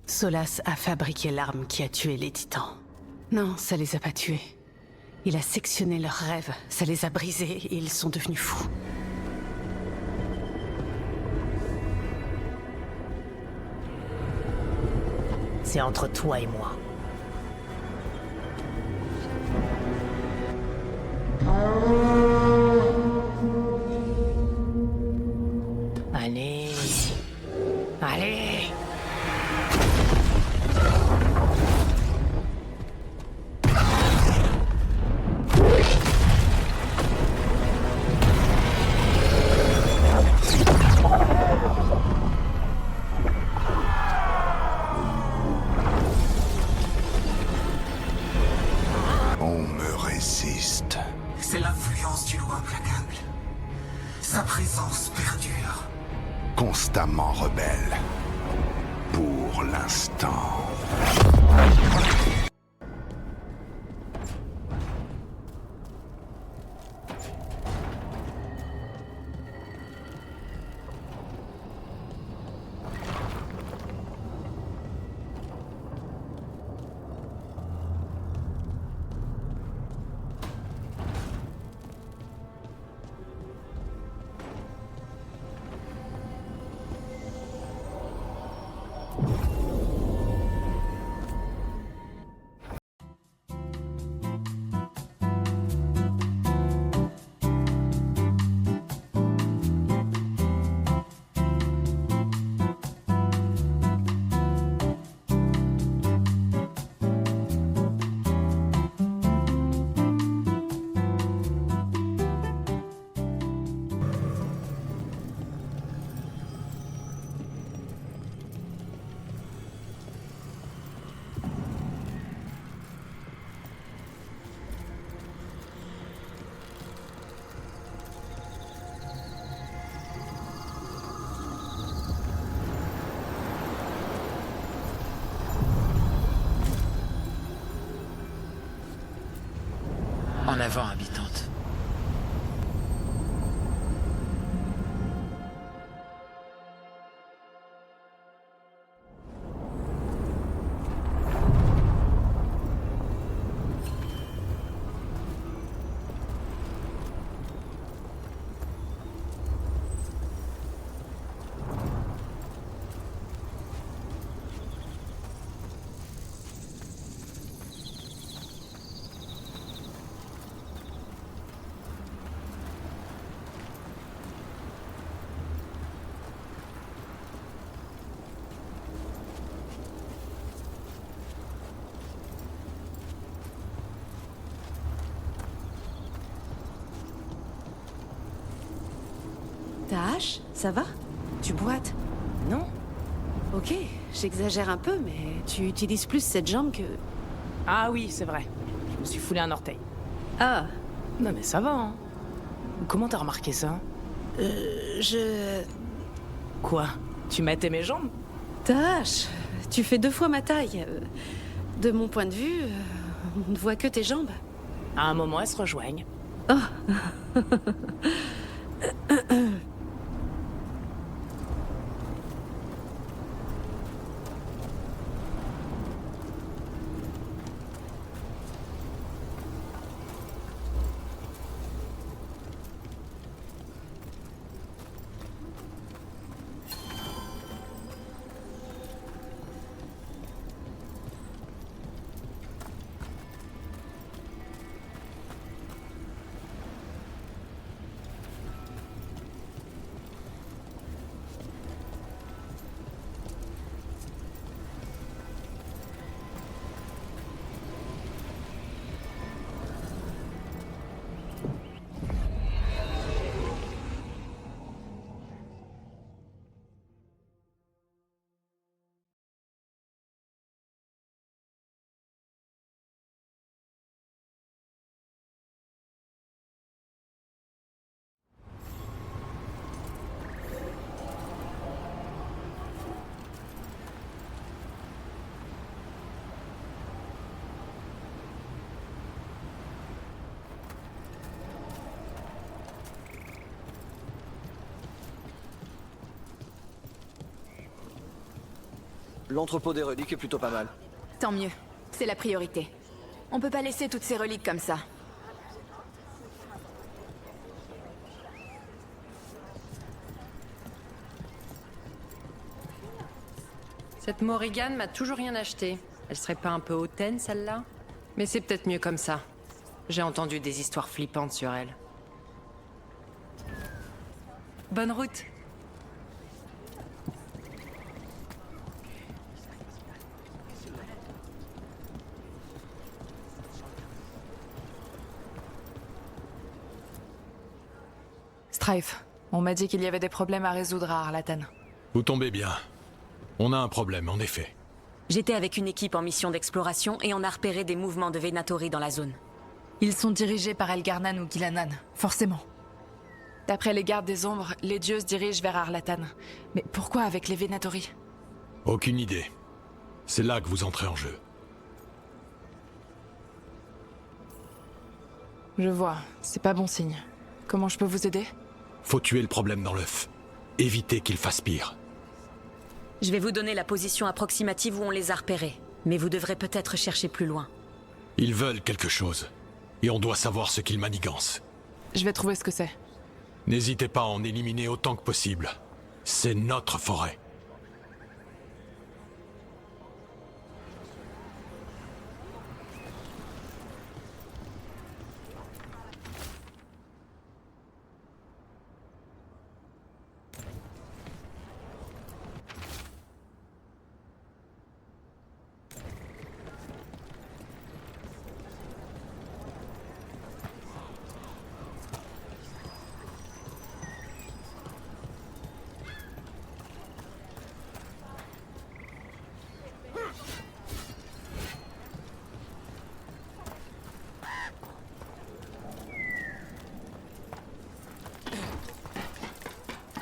Solas a fabriqué l'arme qui a tué les titans. Non, ça les a pas tués. Il a sectionné leurs rêves, ça les a brisés et ils sont devenus fous. C'est entre toi et moi. Allez. Allez. On me résiste. C'est l'influence du loup implacable. Sa présence perdure. Constamment rebelle. Pour l'instant. En avant, habitante. Ta hache, ça va? Tu boites? Non? Ok, j'exagère un peu, mais tu utilises plus cette jambe que... Ah oui, c'est vrai. Je me suis foulé un orteil. Ah, Non mais ça va, hein. Comment t'as remarqué ça? je... Quoi? Tu mettais mes jambes? Ta hache, tu fais 2 fois ma taille. De mon point de vue, on ne voit que tes jambes. À un moment, elles se rejoignent. L'entrepôt des reliques est plutôt pas mal. Tant mieux. C'est la priorité. On peut pas laisser toutes ces reliques comme ça. Cette Morrigan m'a toujours rien acheté. Elle serait pas un peu hautaine, celle-là? Mais c'est peut-être mieux comme ça. J'ai entendu des histoires flippantes sur elle. Bonne route! Strife, on m'a dit qu'il y avait des problèmes à résoudre à Arlathan. Vous tombez bien. On a un problème, en effet. J'étais avec une équipe en mission d'exploration et on a repéré des mouvements de Venatori dans la zone. Ils sont dirigés par Elgarnan ou Gilanan, forcément. D'après les gardes des ombres, les dieux se dirigent vers Arlathan. Mais pourquoi avec les Venatori? Aucune idée. C'est là que vous entrez en jeu. Je vois, c'est pas bon signe. Comment je peux vous aider? Faut tuer le problème dans l'œuf. Éviter qu'il fasse pire. Je vais vous donner la position approximative où on les a repérés. Mais vous devrez peut-être chercher plus loin. Ils veulent quelque chose. Et on doit savoir ce qu'ils manigancent. Je vais trouver ce que c'est. N'hésitez pas à en éliminer autant que possible. C'est notre forêt.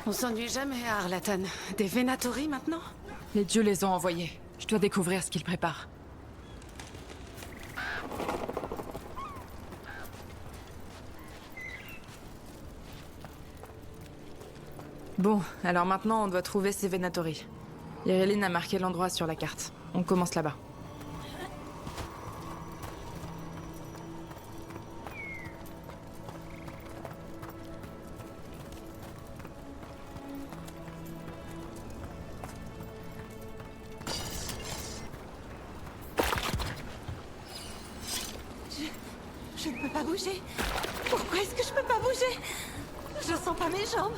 On s'ennuie jamais à Arlathan. Des Venatori maintenant? Les dieux les ont envoyés. Je dois découvrir ce qu'ils préparent. Bon, alors maintenant on doit trouver ces Venatori. Iréline a marqué l'endroit sur la carte. On commence là-bas. Je ne peux pas bouger. Pourquoi est-ce que je peux pas bouger? Je sens pas mes jambes.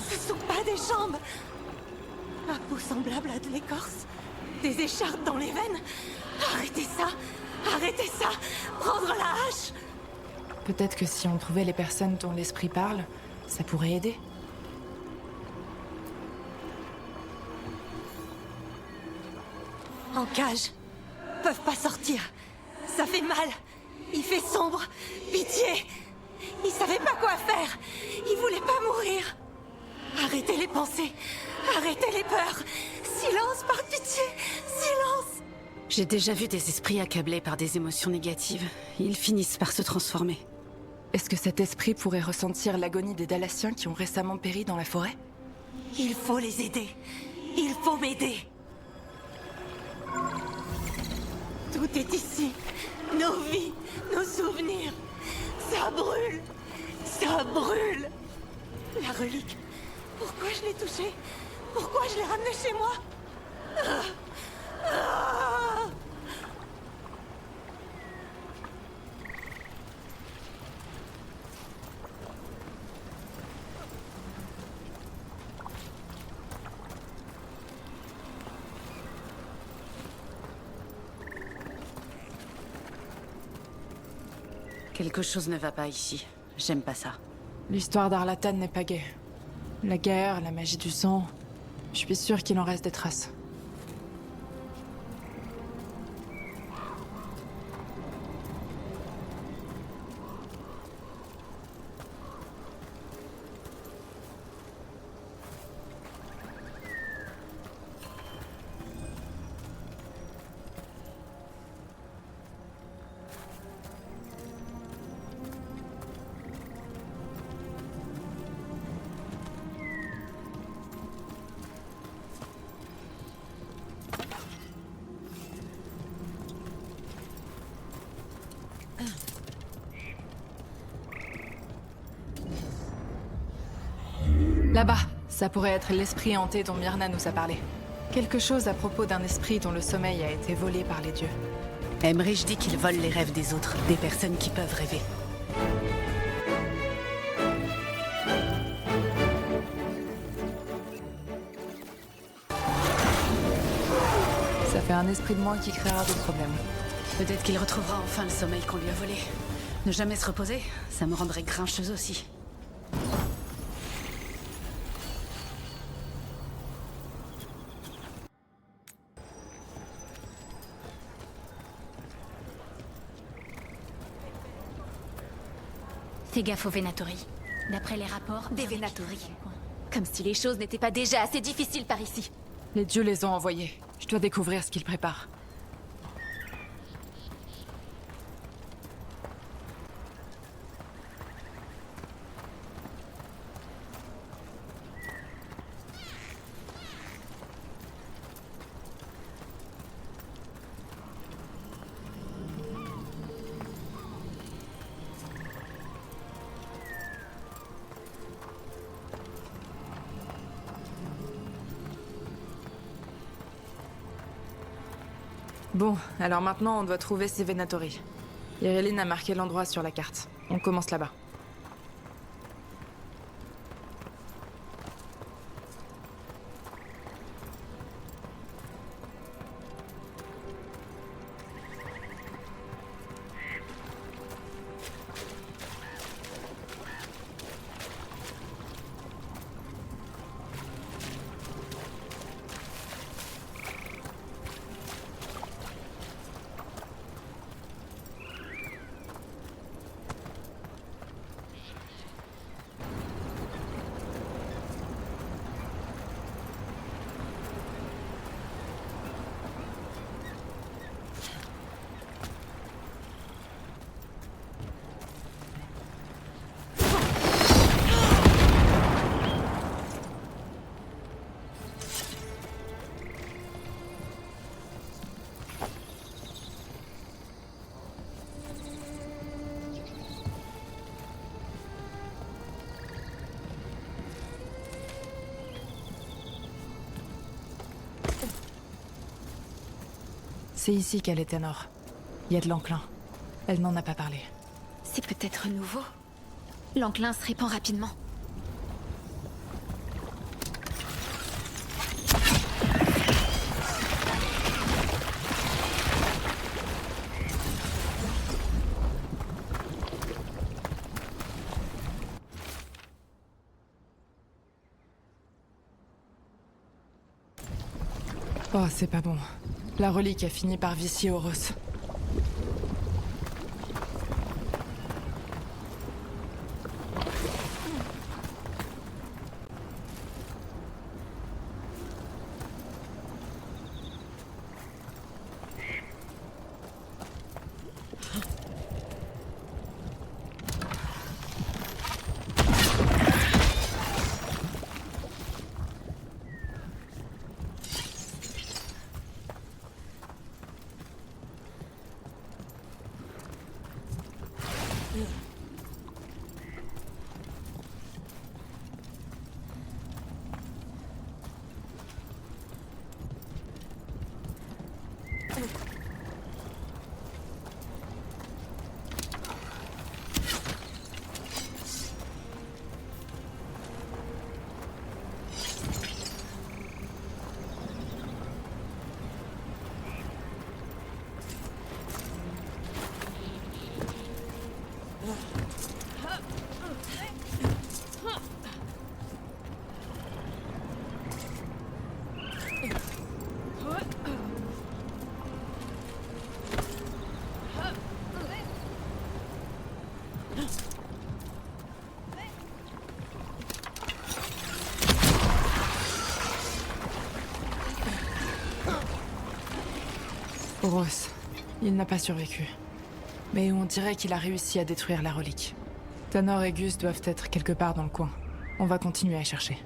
Ce sont pas des jambes. Un peau semblable à de l'écorce. Des écharpes dans les veines. Arrêtez ça. Arrêtez ça. Prendre la hache. Peut-être que si on trouvait les personnes dont l'esprit parle, ça pourrait aider. En cage. Peuvent pas sortir. Ça fait mal. Il fait sombre. Pitié. Il savait pas quoi faire. Il voulait pas mourir. Arrêtez les pensées. Arrêtez les peurs. Silence, par pitié. Silence. J'ai déjà vu des esprits accablés par des émotions négatives. Ils finissent par se transformer. Est-ce que cet esprit pourrait ressentir l'agonie des Dalassiens qui ont récemment péri dans la forêt? Il faut les aider. Il faut m'aider. Tout est ici. Nos vies, nos souvenirs. Ça brûle. Ça brûle. La relique. Pourquoi je l'ai touchée? Pourquoi je l'ai ramenée chez moi? Quelque chose ne va pas ici. J'aime pas ça. L'histoire d'Arlathan n'est pas gaie. La guerre, la magie du sang... Je suis sûre qu'il en reste des traces. Là-bas, ça pourrait être l'esprit hanté dont Myrna nous a parlé. Quelque chose à propos d'un esprit dont le sommeil a été volé par les dieux. Emmerich dit qu'il vole les rêves des autres, des personnes qui peuvent rêver. Ça fait un esprit de moins qui créera des problèmes. Peut-être qu'il retrouvera enfin le sommeil qu'on lui a volé. Ne jamais se reposer, ça me rendrait grincheuse aussi. Fais gaffe aux Venatori. D'après les rapports... Des Venatori. Comme si les choses n'étaient pas déjà assez difficiles par ici. Les dieux les ont envoyés. Je dois découvrir ce qu'ils préparent. Bon, alors maintenant on doit trouver ces Venatori. Iréline a marqué l'endroit sur la carte. On commence là-bas. C'est ici qu'elle est Ténor. Il y a de l'enclin. Elle n'en a pas parlé. C'est peut-être nouveau. L'enclin se répand rapidement. Oh, c'est pas bon. La relique a fini par vicier Oros. Oros, il n'a pas survécu. Mais on dirait qu'il a réussi à détruire la relique. Tanor et Gus doivent être quelque part dans le coin. On va continuer à chercher.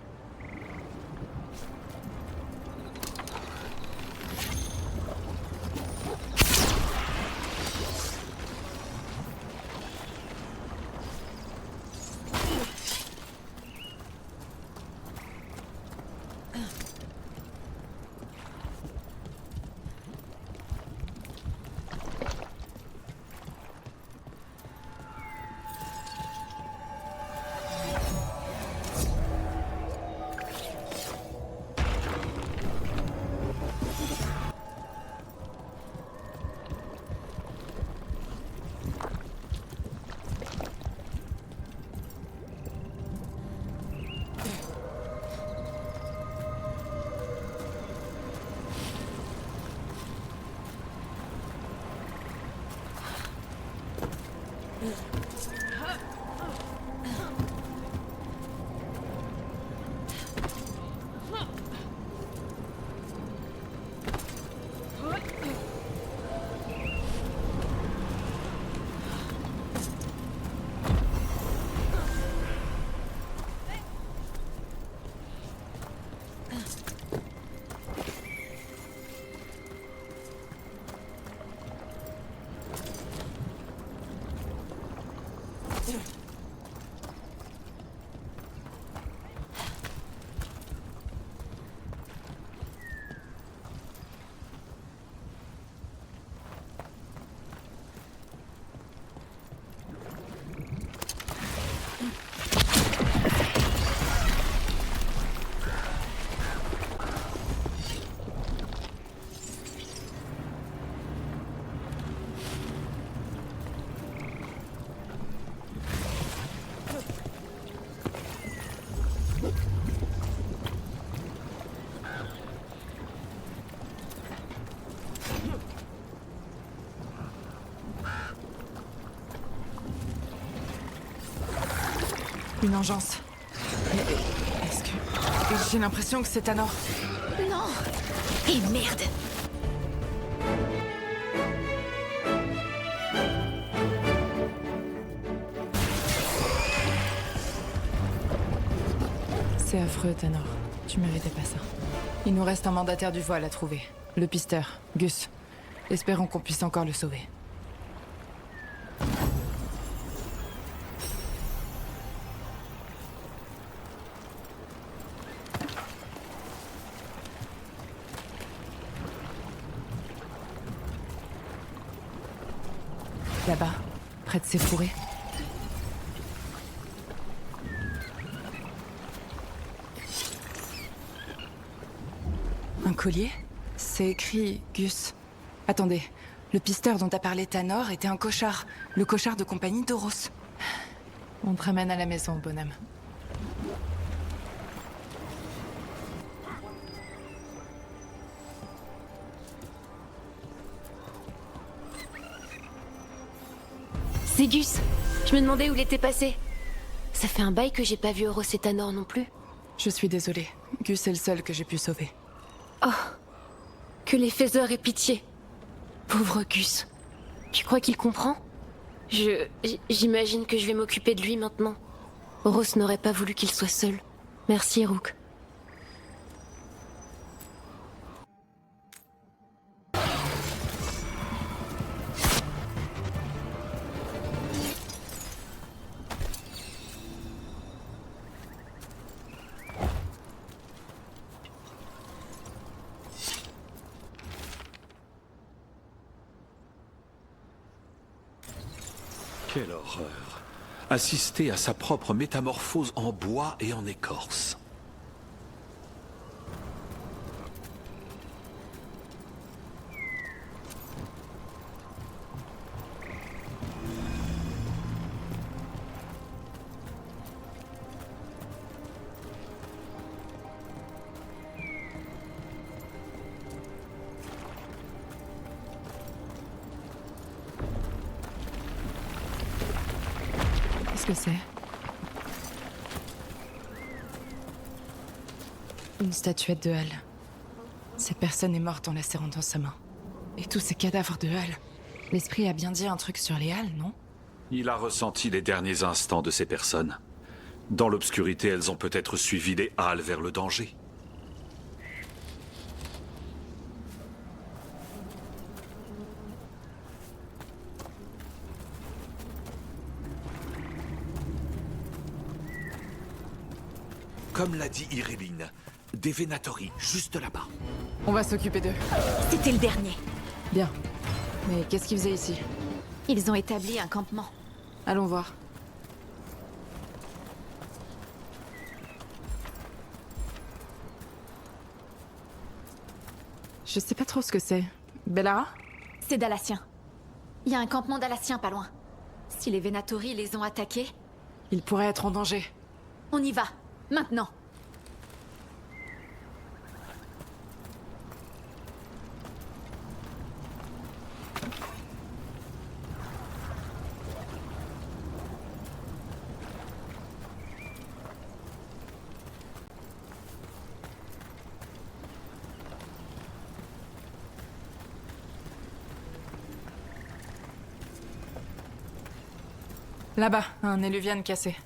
Une engeance. Est-ce que... J'ai l'impression que c'est Tanor. Non! Et merde! C'est affreux, Tanor. Tu méritais pas ça. Il nous reste un mandataire du voile à trouver. Le pisteur, Gus. Espérons qu'on puisse encore le sauver. Là-bas, près de ces fourrés. Un collier? C'est écrit Gus. Attendez, le pisteur dont a parlé Tanor était un cochard. Le cochard de compagnie d'Oros. On te ramène à la maison, bonhomme. C'est Gus. Je me demandais où il était passé. Ça fait un bail que j'ai pas vu Oros et Tanor non plus. Je suis désolée. Gus est le seul que j'ai pu sauver. Oh. Que les faiseurs aient pitié. Pauvre Gus. Tu crois qu'il comprend? J'imagine que je vais m'occuper de lui maintenant. Oros n'aurait pas voulu qu'il soit seul. Merci, Rook. Quelle horreur. Assister à sa propre métamorphose en bois et en écorce. Qu'est-ce que c'est? Une statuette de Hal. Cette personne est morte en la serrant dans sa main. Et tous ces cadavres de Hal. L'esprit a bien dit un truc sur les Hal, non? Il a ressenti les derniers instants de ces personnes. Dans l'obscurité, elles ont peut-être suivi les Hal vers le danger. Comme l'a dit Iréline, des Venatori, juste là-bas. On va s'occuper d'eux. C'était le dernier. Bien. Mais qu'est-ce qu'ils faisaient ici? Ils ont établi un campement. Allons voir. Je sais pas trop ce que c'est. Bellara? C'est Dalassien. Il y a un campement Dalassien pas loin. Si les Venatori les ont attaqués... Ils pourraient être en danger. On y va. Maintenant. Là-bas, un éluvian cassé.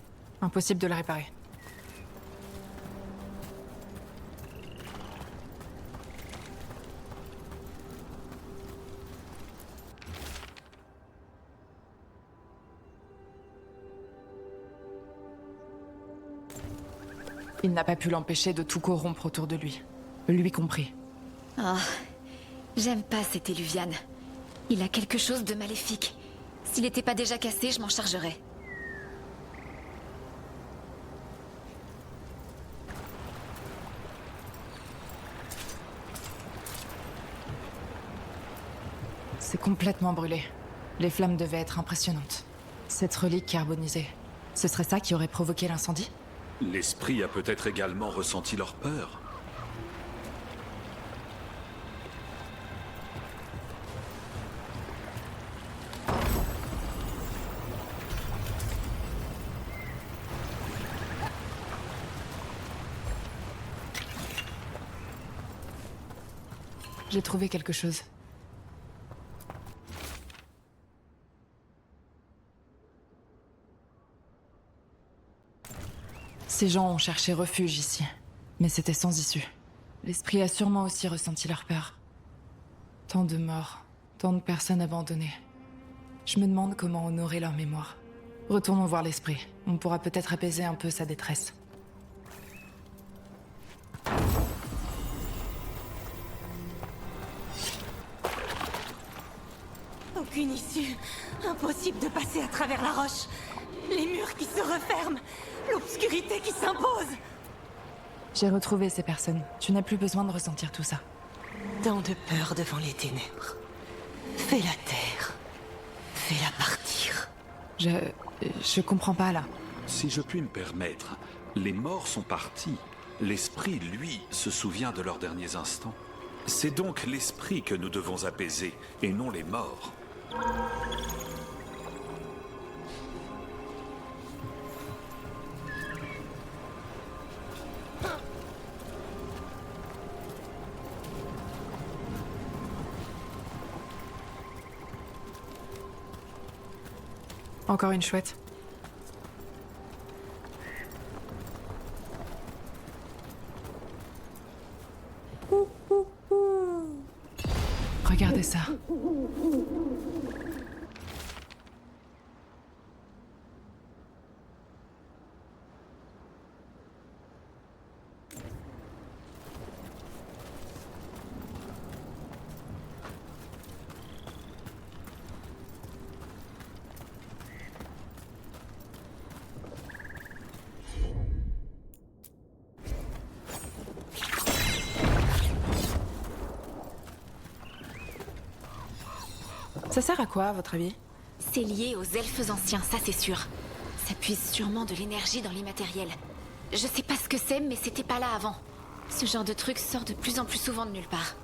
Impossible de le réparer. Il n'a pas pu l'empêcher de tout corrompre autour de lui. Lui compris. Oh, j'aime pas cet éluvian. Il a quelque chose de maléfique. S'il n'était pas déjà cassé, je m'en chargerais. C'est complètement brûlé. Les flammes devaient être impressionnantes. Cette relique carbonisée, ce serait ça qui aurait provoqué l'incendie? L'esprit a peut-être également ressenti leur peur. J'ai trouvé quelque chose. Ces gens ont cherché refuge ici, mais c'était sans issue. L'esprit a sûrement aussi ressenti leur peur. Tant de morts, tant de personnes abandonnées. Je me demande comment honorer leur mémoire. Retournons voir l'esprit. On pourra peut-être apaiser un peu sa détresse. Aucune issue. Impossible de passer à travers la roche. Les murs qui se referment. L'obscurité qui s'impose. J'ai retrouvé ces personnes. Tu n'as plus besoin de ressentir tout ça. Tant de peur devant les ténèbres. Fais la terre. Fais-la partir. Je comprends pas, là. Si je puis me permettre, les morts sont partis. L'esprit, lui, se souvient de leurs derniers instants. C'est donc l'esprit que nous devons apaiser, et non les morts. Encore une chouette. Regardez ça. Ça sert à quoi, à votre avis? C'est lié aux elfes anciens, ça c'est sûr. Ça puise sûrement de l'énergie dans l'immatériel. Je sais pas ce que c'est, mais c'était pas là avant. Ce genre de truc sort de plus en plus souvent de nulle part.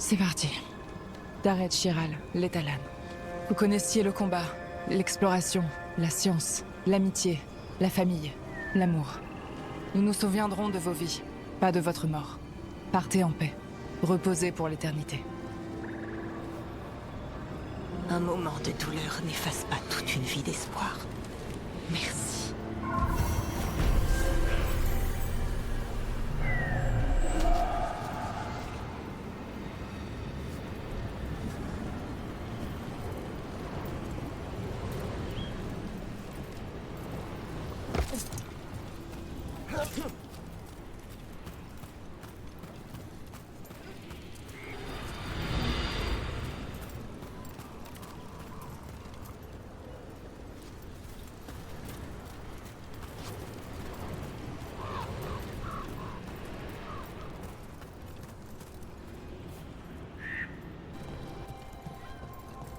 C'est parti. Dareth Shiral, l'Étalane. Vous connaissiez le combat, l'exploration, la science, l'amitié, la famille, l'amour. Nous nous souviendrons de vos vies, pas de votre mort. Partez en paix. Reposez pour l'éternité. Un moment de douleur n'efface pas toute une vie d'espoir. Merci.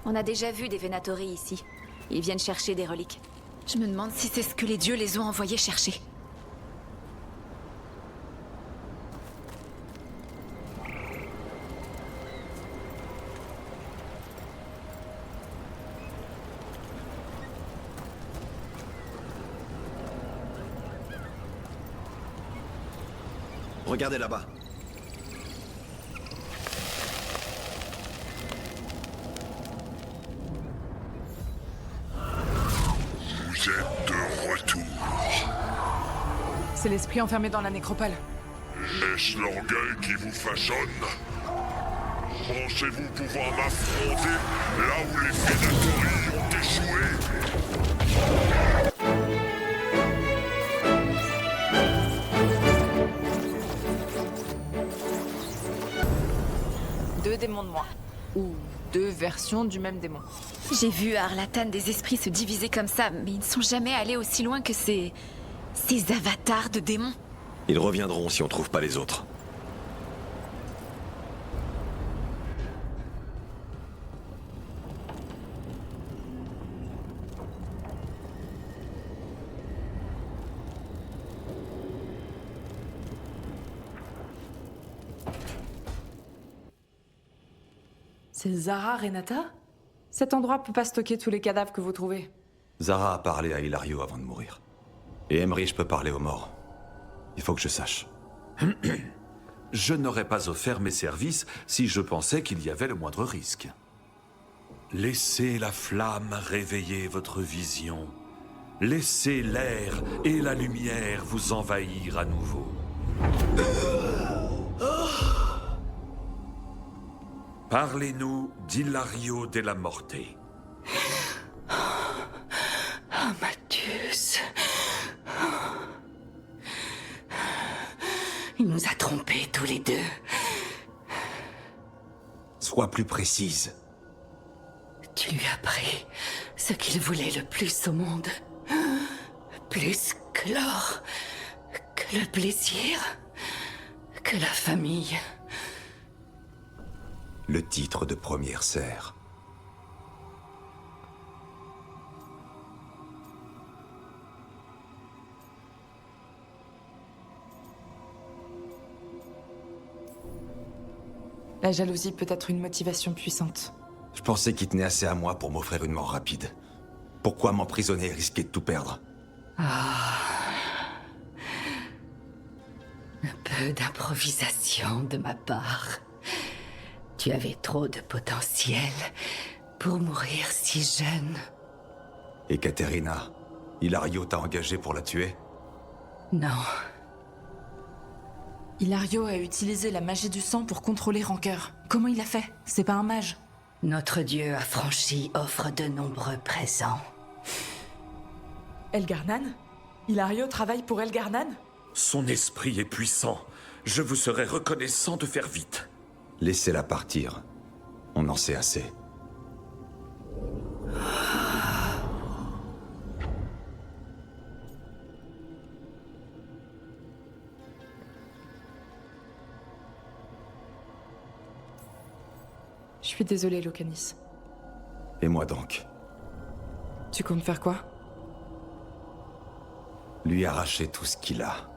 On a déjà vu des Venatori ici. Ils viennent chercher des reliques. Je me demande si c'est ce que les dieux les ont envoyés chercher. Regardez là-bas. Vous êtes de retour. C'est l'esprit enfermé dans la nécropole. Est-ce l'orgueil qui vous façonne? Pensez-vous pouvoir m'affronter là où les Venatori ont échoué? Deux démons de moi. Ou deux versions du même démon. J'ai vu à Arlathan des esprits se diviser comme ça, mais ils ne sont jamais allés aussi loin que ces Ces avatars de démons. Ils reviendront si on trouve pas les autres. C'est Zara, Renata? Cet endroit peut pas stocker tous les cadavres que vous trouvez. Zara a parlé à Hilario avant de mourir. Et Emmerich peut parler aux morts. Il faut que je sache. Je n'aurais pas offert mes services si je pensais qu'il y avait le moindre risque. Laissez la flamme réveiller votre vision. Laissez l'air et la lumière vous envahir à nouveau. Parlez-nous d'Hilario della Morte. Mathius. Il nous a trompés tous les deux. Sois plus précise. Tu lui as pris ce qu'il voulait le plus au monde. Plus que l'or, que le plaisir, que la famille. Le titre de première serre. La jalousie peut être une motivation puissante. Je pensais qu'il tenait assez à moi pour m'offrir une mort rapide. Pourquoi m'emprisonner et risquer de tout perdre? Un peu d'improvisation de ma part. Tu avais trop de potentiel pour mourir si jeune. Et Caterina, Hilario t'a engagé pour la tuer? Non. Hilario a utilisé la magie du sang pour contrôler Rancœur. Comment il l'a fait? C'est pas un mage. Notre dieu affranchi offre de nombreux présents. Elgarnan? Hilario travaille pour Elgarnan? Son esprit est puissant. Je vous serais reconnaissant de faire vite. Laissez-la partir. On en sait assez. Je suis désolée, Locanis. Et moi donc? Tu comptes faire quoi? Lui arracher tout ce qu'il a.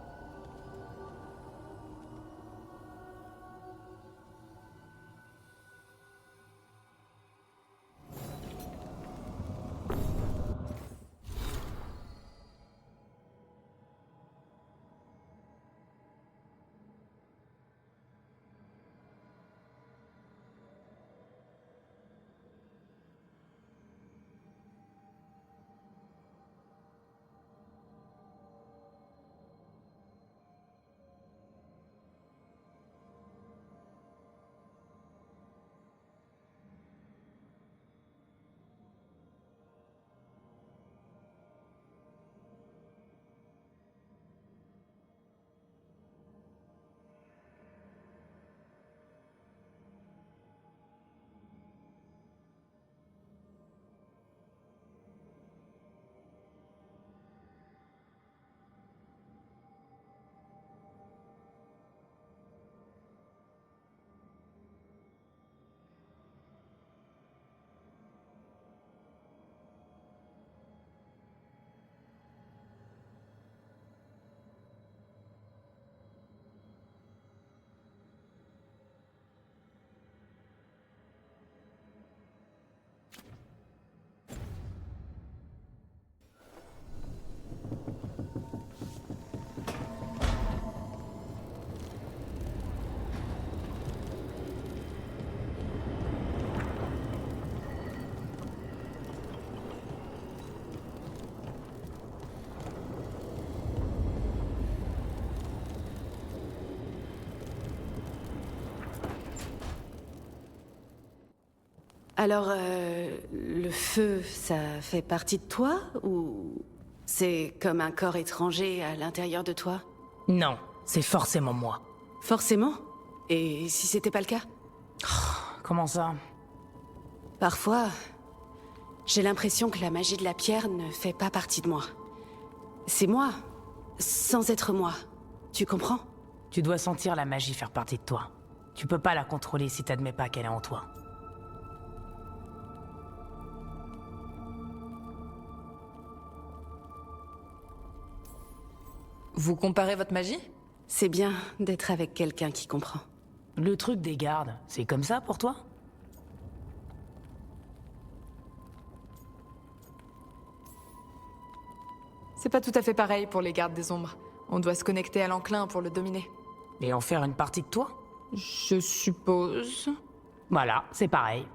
Alors, le feu, ça fait partie de toi? Ou c'est comme un corps étranger à l'intérieur de toi? Non, c'est forcément moi. Forcément? Et si c'était pas le cas? Comment ça? Parfois, j'ai l'impression que la magie de la pierre ne fait pas partie de moi. C'est moi, sans être moi. Tu comprends? Tu dois sentir la magie faire partie de toi. Tu peux pas la contrôler si t'admets pas qu'elle est en toi. Vous comparez votre magie? C'est bien d'être avec quelqu'un qui comprend. Le truc des gardes, c'est comme ça pour toi? C'est pas tout à fait pareil pour les gardes des ombres. On doit se connecter à l'enclin pour le dominer. Et en faire une partie de toi? Je suppose. Voilà, c'est pareil.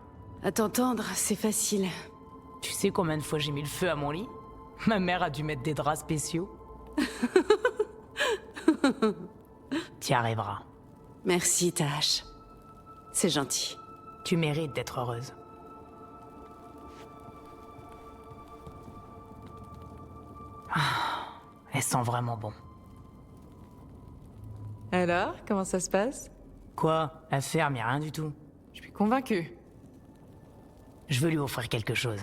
À t'entendre, c'est facile. Tu sais combien de fois j'ai mis le feu à mon lit? Ma mère a dû mettre des draps spéciaux. T'y arriveras. Merci, Tash. C'est gentil. Tu mérites d'être heureuse. Ah, elle sent vraiment bon. Alors, comment ça se passe? Quoi? À faire, mais rien du tout. Je suis convaincue. Je veux lui offrir quelque chose.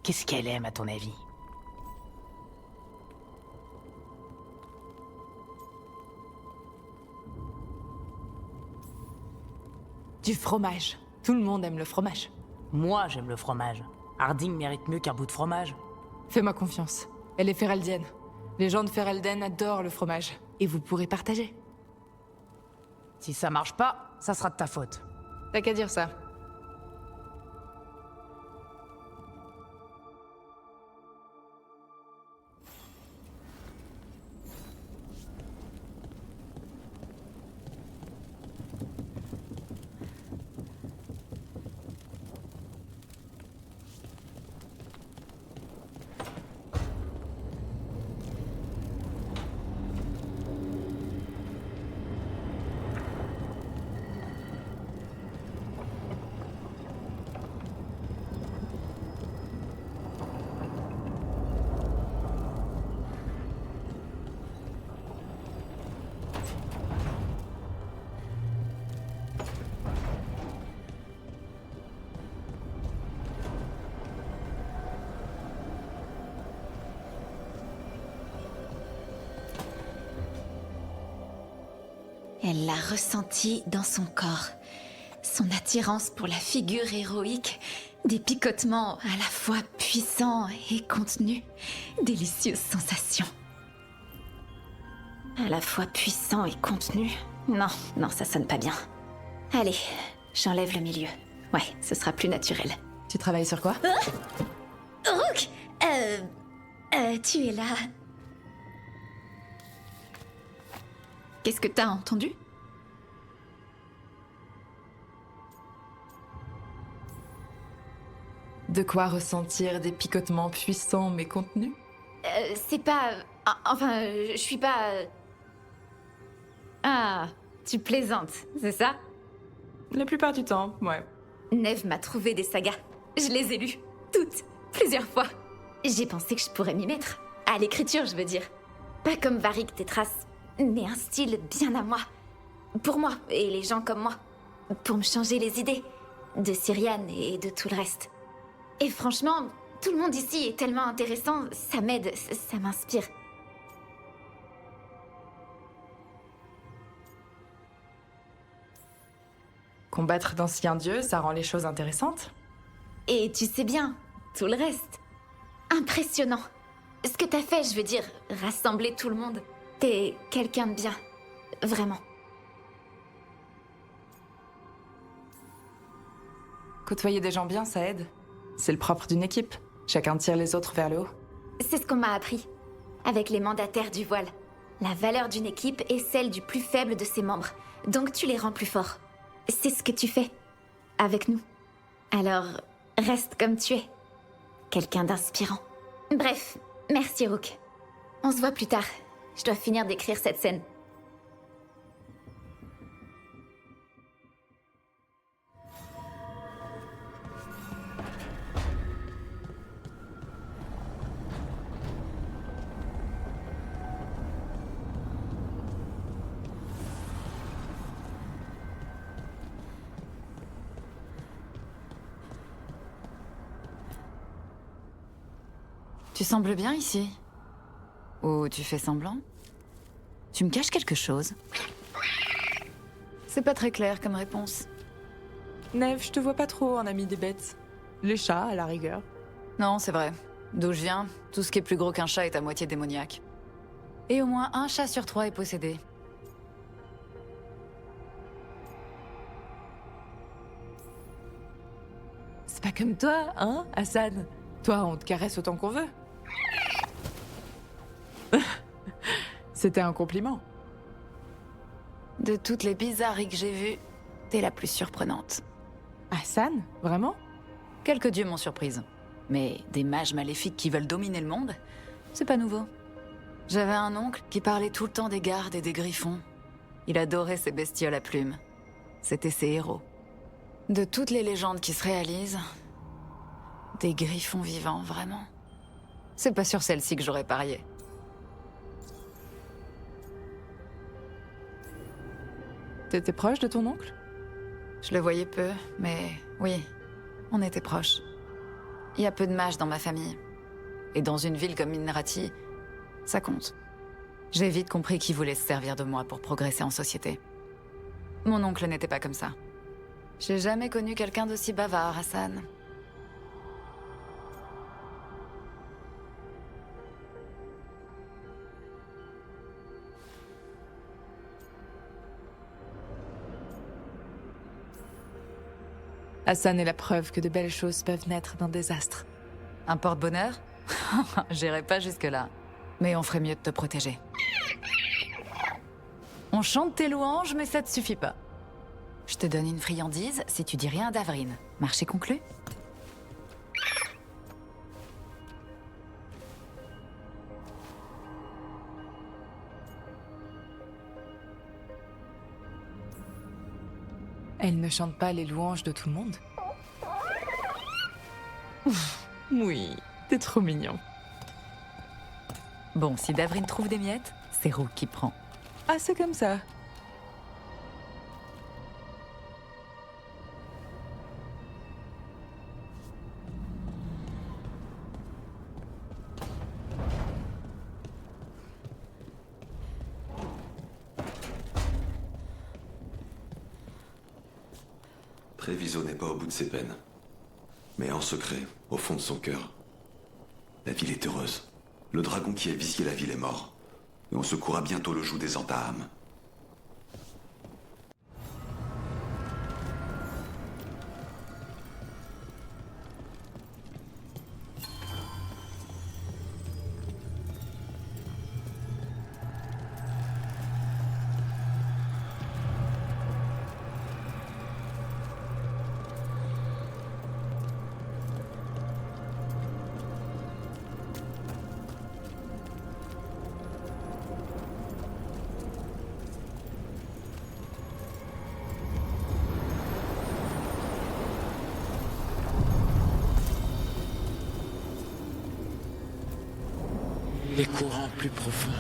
Qu'est-ce qu'elle aime, à ton avis? Du fromage. Tout le monde aime le fromage. Moi, j'aime le fromage. Harding mérite mieux qu'un bout de fromage. Fais-moi confiance. Elle est Fereldienne. Les gens de Ferelden adorent le fromage. Et vous pourrez partager. Si ça marche pas, ça sera de ta faute. T'as qu'à dire ça. Elle l'a ressenti dans son corps. Son attirance pour la figure héroïque, des picotements à la fois puissants et contenus. Délicieuse sensation. À la fois puissant et contenu. Non, non, ça sonne pas bien. Allez, j'enlève le milieu. Ouais, ce sera plus naturel. Tu travailles sur quoi? Rook, tu es là. Qu'est-ce que t'as entendu? De quoi ressentir des picotements puissants mais contenus? C'est pas... Enfin, je suis pas... Ah, tu plaisantes, c'est ça? La plupart du temps, ouais. Neve m'a trouvé des sagas. Je les ai lues, toutes, plusieurs fois. J'ai pensé que je pourrais m'y mettre. À l'écriture, je veux dire. Pas comme Varric Tétras, mais un style bien à moi. Pour moi, et les gens comme moi. Pour me changer les idées. De Cyriane et de tout le reste. Et franchement, tout le monde ici est tellement intéressant, ça m'aide, ça m'inspire. Combattre d'anciens dieux, ça rend les choses intéressantes. Et tu sais bien, tout le reste. Impressionnant. Ce que t'as fait, je veux dire, rassembler tout le monde. T'es quelqu'un de bien. Vraiment. Côtoyer des gens bien, ça aide. C'est le propre d'une équipe. Chacun tire les autres vers le haut. C'est ce qu'on m'a appris. Avec les mandataires du voile. La valeur d'une équipe est celle du plus faible de ses membres. Donc tu les rends plus forts. C'est ce que tu fais. Avec nous. Alors, reste comme tu es. Quelqu'un d'inspirant. Bref, merci Rook. On se voit plus tard. Je dois finir d'écrire cette scène. Tu sembles bien ici. Ou tu fais semblant? Tu me caches quelque chose? C'est pas très clair comme réponse. Neve, je te vois pas trop en ami des bêtes. Les chats, à la rigueur. Non, c'est vrai. D'où je viens, tout ce qui est plus gros qu'un chat est à moitié démoniaque. Et au moins un chat sur 3 est possédé. C'est pas comme toi, hein, Hassan? Toi, on te caresse autant qu'on veut. C'était un compliment. De toutes les bizarreries que j'ai vues, t'es la plus surprenante. Hassan? Vraiment? Quelques dieux m'ont surprise. Mais des mages maléfiques qui veulent dominer le monde, c'est pas nouveau. J'avais un oncle qui parlait tout le temps des gardes et des griffons. Il adorait ces bestioles à plumes. C'était ses héros. De toutes les légendes qui se réalisent, des griffons vivants, vraiment. C'est pas sur celle-ci que j'aurais parié. T'étais proche de ton oncle? Je le voyais peu, mais oui, on était proches. Il y a peu de mages dans ma famille. Et dans une ville comme Minrati, ça compte. J'ai vite compris qu'il voulait se servir de moi pour progresser en société. Mon oncle n'était pas comme ça. J'ai jamais connu quelqu'un d'aussi bavard, Hassan. Hassan est la preuve que de belles choses peuvent naître d'un désastre. Un porte-bonheur? J'irai pas jusque-là. Mais on ferait mieux de te protéger. On chante tes louanges, mais ça te suffit pas. Je te donne une friandise si tu dis rien à Davrine. Marché conclu? Elle ne chante pas les louanges de tout le monde? Oui, t'es trop mignon. Bon, si Davrine trouve des miettes, c'est Roux qui prend. Ah, c'est comme ça. Treviso n'est pas au bout de ses peines. Mais en secret, au fond de son cœur, la ville est heureuse. Le dragon qui a visé la ville est mort. Et on secourra bientôt le joug des Antaham. Les courants plus profonds.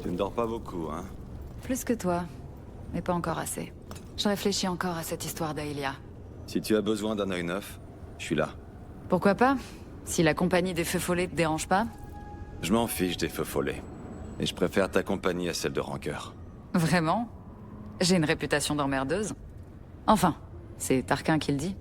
Tu ne dors pas beaucoup, hein? Plus que toi, mais pas encore assez. Je réfléchis encore à cette histoire d'Aelia. Si tu as besoin d'un œil neuf, je suis là. Pourquoi pas? Si la compagnie des Feux Follets te dérange pas? Je m'en fiche des Feux Follets. Et je préfère ta compagnie à celle de Rancœur. Vraiment? J'ai une réputation d'emmerdeuse. Enfin, c'est Tarquin qui le dit.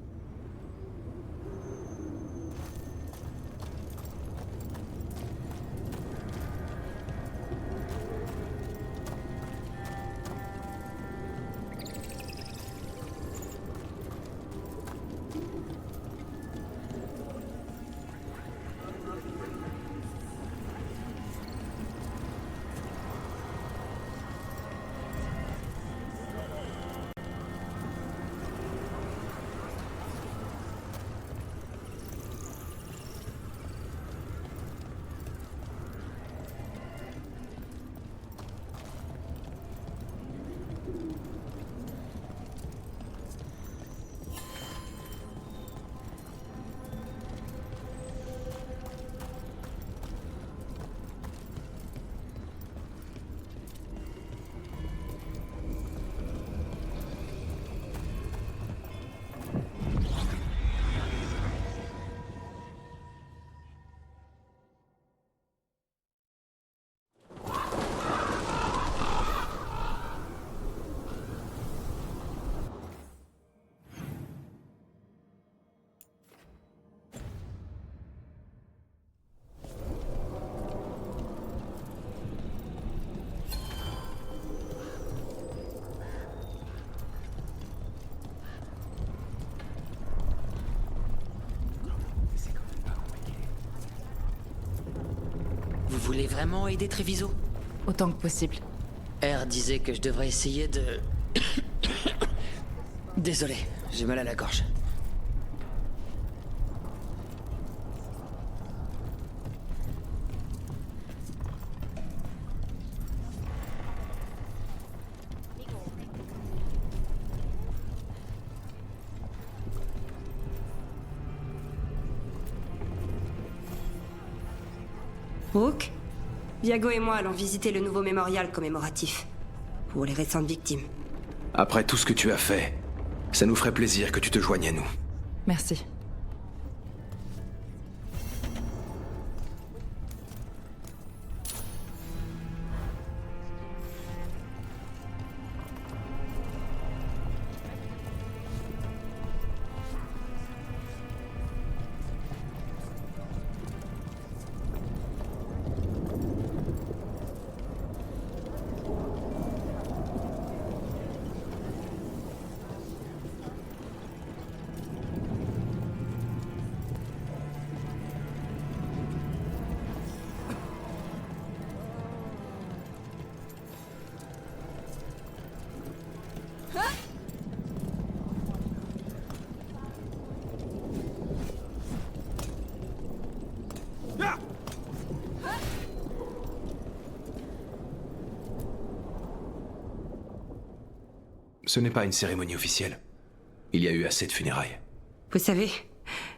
voulez vraiment aider Treviso? Autant que possible. R disait que je devrais essayer de... Désolé, j'ai mal à la gorge. Rook, Viago et moi allons visiter le nouveau mémorial commémoratif pour les récentes victimes. Après tout ce que tu as fait, ça nous ferait plaisir que tu te joignes à nous. Merci. Ce n'est pas une cérémonie officielle. Il y a eu assez de funérailles. Vous savez,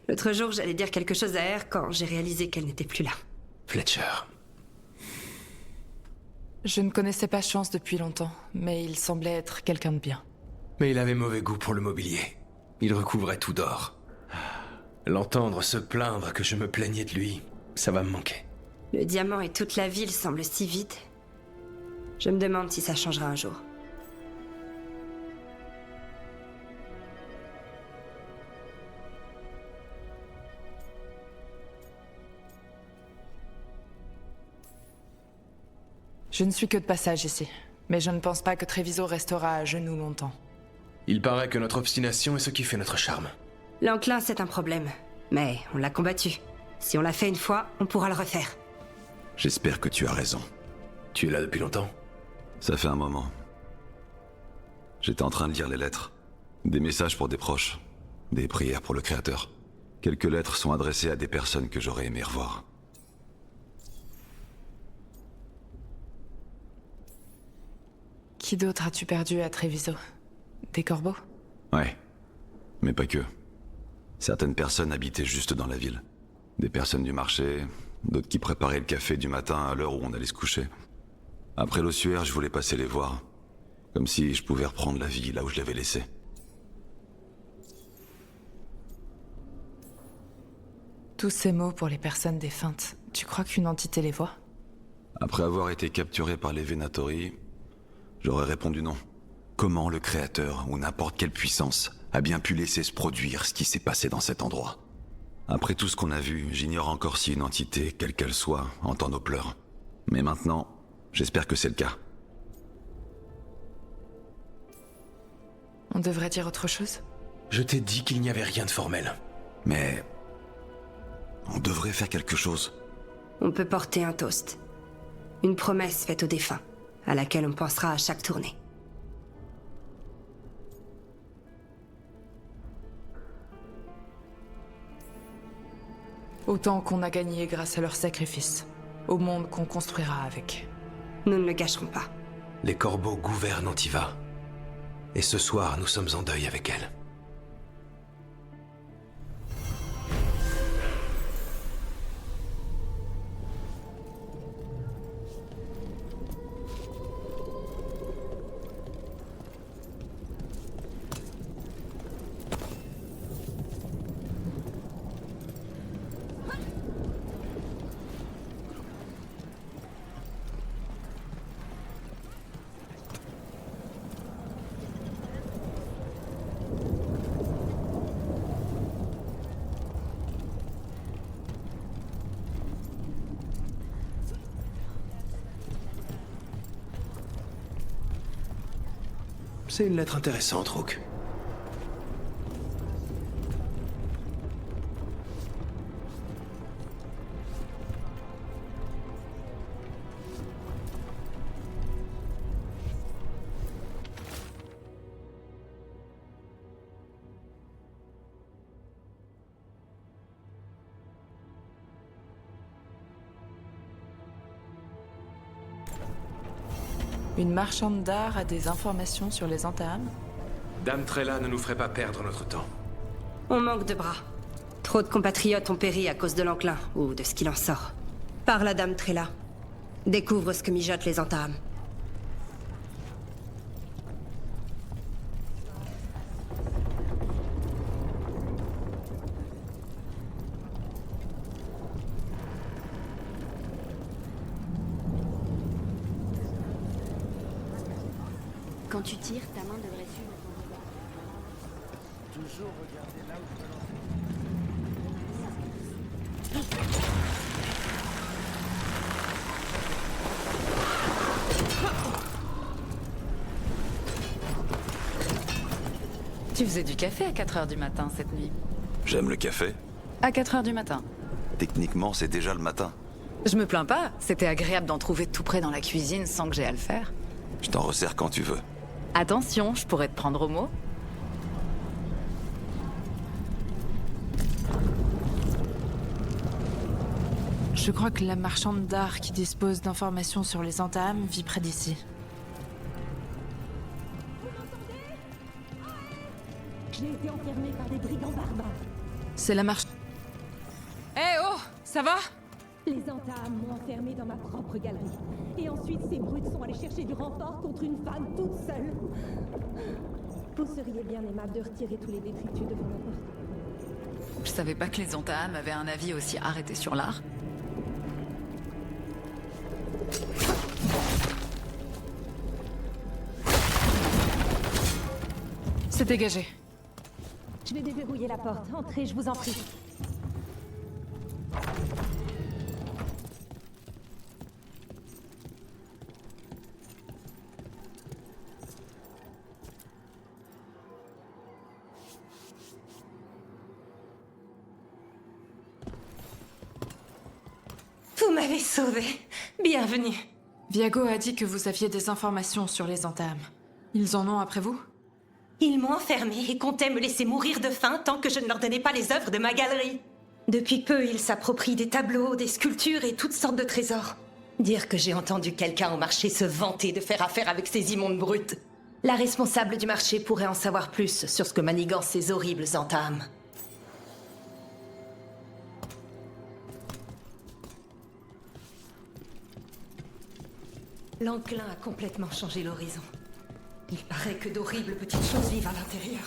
l'autre jour j'allais dire quelque chose à R quand j'ai réalisé qu'elle n'était plus là. Fletcher. Je ne connaissais pas Chance depuis longtemps, mais il semblait être quelqu'un de bien. Mais il avait mauvais goût pour le mobilier. Il recouvrait tout d'or. L'entendre se plaindre que je me plaignais de lui, ça va me manquer. Le diamant et toute la ville semblent si vides. Je me demande si ça changera un jour. Je ne suis que de passage ici, mais je ne pense pas que Treviso restera à genoux longtemps. Il paraît que notre obstination est ce qui fait notre charme. L'enclin, c'est un problème. Mais on l'a combattu. Si on l'a fait une fois, on pourra le refaire. J'espère que tu as raison. Tu es là depuis longtemps? Ça fait un moment. J'étais en train de lire les lettres. Des messages pour des proches. Des prières pour le Créateur. Quelques lettres sont adressées à des personnes que j'aurais aimé revoir. Qui d'autre as-tu perdu à Treviso? Des corbeaux? Ouais. Mais pas que. Certaines personnes habitaient juste dans la ville. Des personnes du marché, d'autres qui préparaient le café du matin à l'heure où on allait se coucher. Après l'ossuaire, je voulais passer les voir. Comme si je pouvais reprendre la vie là où je l'avais laissée. Tous ces mots pour les personnes défuntes, tu crois qu'une entité les voit? Après avoir été capturé par les Venatori, j'aurais répondu non. Comment le Créateur, ou n'importe quelle puissance, a bien pu laisser se produire ce qui s'est passé dans cet endroit? Après tout ce qu'on a vu, j'ignore encore si une entité, quelle qu'elle soit, entend nos pleurs. Mais maintenant, j'espère que c'est le cas. On devrait dire autre chose? Je t'ai dit qu'il n'y avait rien de formel. Mais... on devrait faire quelque chose. On peut porter un toast. Une promesse faite aux défunts, à laquelle on pensera à chaque tournée. Autant qu'on a gagné grâce à leur sacrifice. Au monde qu'on construira avec. Nous ne le gâcherons pas. Les corbeaux gouvernent Antiva. Et ce soir, nous sommes en deuil avec elle. C'est une lettre intéressante, Rook. Une marchande d'art a des informations sur les Antaham? Dame Trella ne nous ferait pas perdre notre temps. On manque de bras. Trop de compatriotes ont péri à cause de l'enclin, ou de ce qu'il en sort. Parle à Dame Trella. Découvre ce que mijotent les Antaham. Quand tu tires, ta main devrait suivre ton regard. Toujours regarder là où je Tu faisais du café à 4h du matin cette nuit. J'aime le café. À 4h du matin. Techniquement, c'est déjà le matin. Je me plains pas, c'était agréable d'en trouver tout près dans la cuisine sans que j'ai à le faire. Je t'en resserre quand tu veux. Attention, je pourrais te prendre au mot. Je crois que la marchande d'art qui dispose d'informations sur les Antaham vit près d'ici. J'ai été enfermée par des brigands barbares. C'est la marche... Eh oh, ça va? Les Antaham m'ont enfermée dans ma propre galerie. Et ensuite, ces brutes sont allées chercher du renfort contre une femme toute seule. Vous seriez bien aimable de retirer tous les détritus devant la porte. Je savais pas que les Antaham avaient un avis aussi arrêté sur l'art. C'est dégagé. Je vais déverrouiller la porte. Entrez, je vous en prie. Vous m'avez sauvé. Bienvenue. Viago a dit que vous aviez des informations sur les Antaham. Ils en ont après vous? Ils m'ont enfermée et comptaient me laisser mourir de faim tant que je ne leur donnais pas les œuvres de ma galerie. Depuis peu, ils s'approprient des tableaux, des sculptures et toutes sortes de trésors. Dire que j'ai entendu quelqu'un au marché se vanter de faire affaire avec ces immondes brutes. La responsable du marché pourrait en savoir plus sur ce que manigancent ces horribles Antaham. L'enclin a complètement changé l'horizon. Il paraît que d'horribles petites choses vivent à l'intérieur.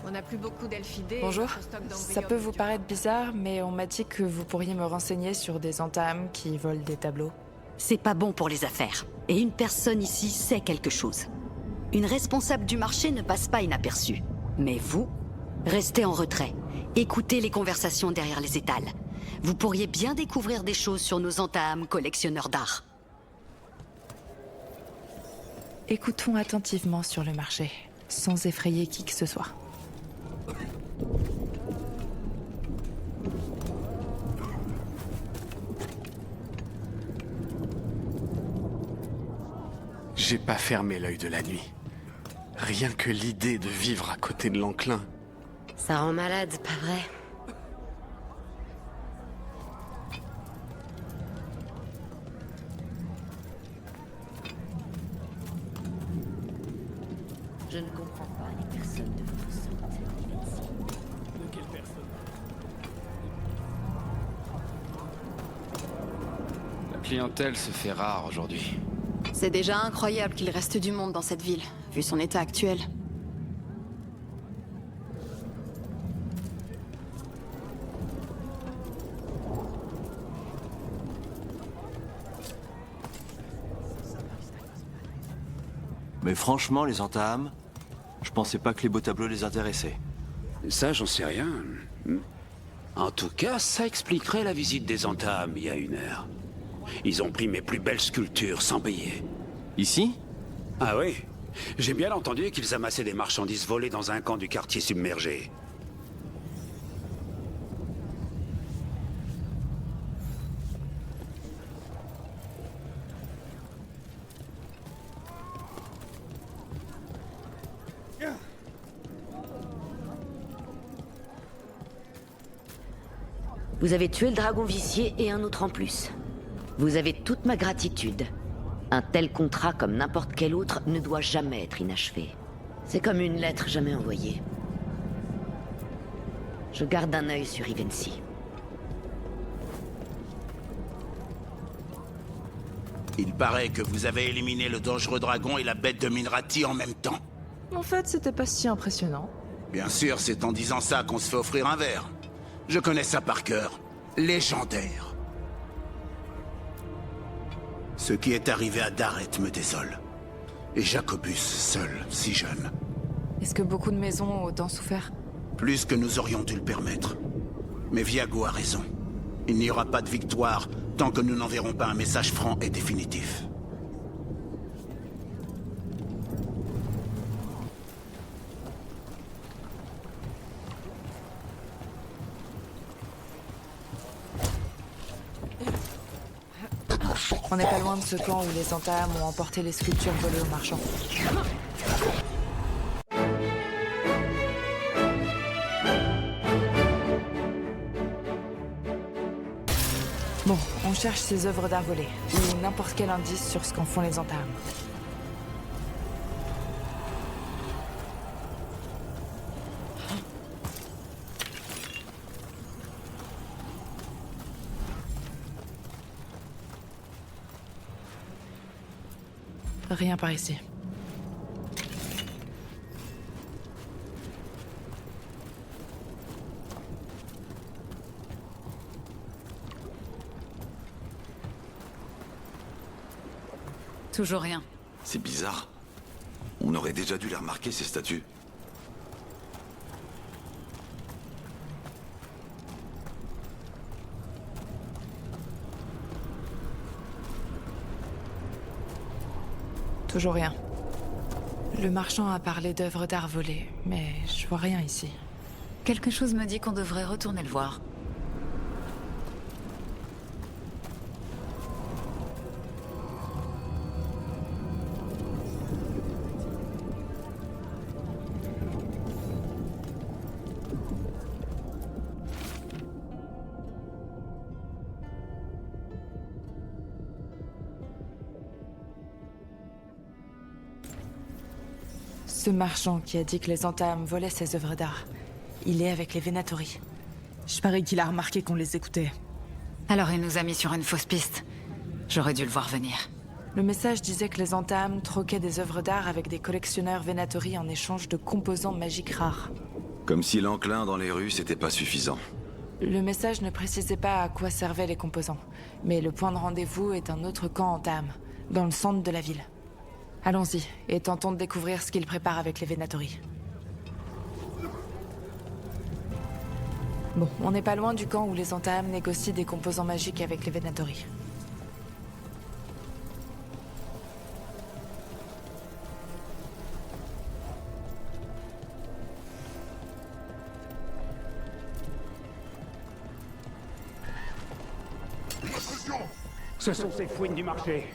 On n'a plus beaucoup d'elfidés. Bonjour. Ça peut vous paraître bizarre, mais on m'a dit que vous pourriez me renseigner sur des Antaham qui volent des tableaux. C'est pas bon pour les affaires. Et une personne ici sait quelque chose. Une responsable du marché ne passe pas inaperçue. Mais vous, restez en retrait. Écoutez les conversations derrière les étals. Vous pourriez bien découvrir des choses sur nos Antaham collectionneurs d'art. Écoutons attentivement sur le marché, sans effrayer qui que ce soit. J'ai pas fermé l'œil de la nuit. Rien que l'idée de vivre à côté de l'enclin. Ça rend malade, pas vrai? Je ne comprends pas les personnes de votre sorte. De quelle personne? La clientèle se fait rare aujourd'hui. C'est déjà incroyable qu'il reste du monde dans cette ville, vu son état actuel. Mais franchement, les Antaham, je pensais pas que les beaux tableaux les intéressaient. Ça, j'en sais rien. En tout cas, ça expliquerait la visite des Antaham il y a 1 heure. Ils ont pris mes plus belles sculptures sans payer. Ici? Ah oui. J'ai bien entendu qu'ils amassaient des marchandises volées dans un camp du quartier submergé. Vous avez tué le dragon vicié et un autre en plus. Vous avez toute ma gratitude. Un tel contrat, comme n'importe quel autre, ne doit jamais être inachevé. C'est comme une lettre jamais envoyée. Je garde un œil sur Ivency. Il paraît que vous avez éliminé le dangereux dragon et la bête de Minrati en même temps. En fait, c'était pas si impressionnant. Bien sûr, c'est en disant ça qu'on se fait offrir un verre. Je connais ça par cœur. Légendaire. Ce qui est arrivé à Darret me désole. Et Jacobus, seul, si jeune. Est-ce que beaucoup de maisons ont autant souffert? Plus que nous aurions dû le permettre. Mais Viago a raison. Il n'y aura pas de victoire tant que nous n'enverrons pas un message franc et définitif. On n'est pas loin de ce camp où les Entames ont emporté les sculptures volées aux marchands. Bon, on cherche ces œuvres d'art volées, ou n'importe quel indice sur ce qu'en font les Entames. Rien par ici. Toujours rien. C'est bizarre. On aurait déjà dû les remarquer, ces statues. Toujours rien. Le marchand a parlé d'œuvres d'art volées, mais je vois rien ici. Quelque chose me dit qu'on devrait retourner le voir. Ce marchand qui a dit que les Entames volaient ses œuvres d'art, il est avec les Venatori. Je parie qu'il a remarqué qu'on les écoutait. Alors il nous a mis sur une fausse piste. J'aurais dû le voir venir. Le message disait que les Entames troquaient des œuvres d'art avec des collectionneurs Venatori en échange de composants magiques rares. Comme si l'enclin dans les rues, c'était pas suffisant. Le message ne précisait pas à quoi servaient les composants, mais le point de rendez-vous est un autre camp Entame, dans le centre de la ville. Allons-y, et tentons de découvrir ce qu'ils préparent avec les Venatori. Bon, on n'est pas loin du camp où les Entames négocient des composants magiques avec les Venatori. Ce sont ces fouines du marché.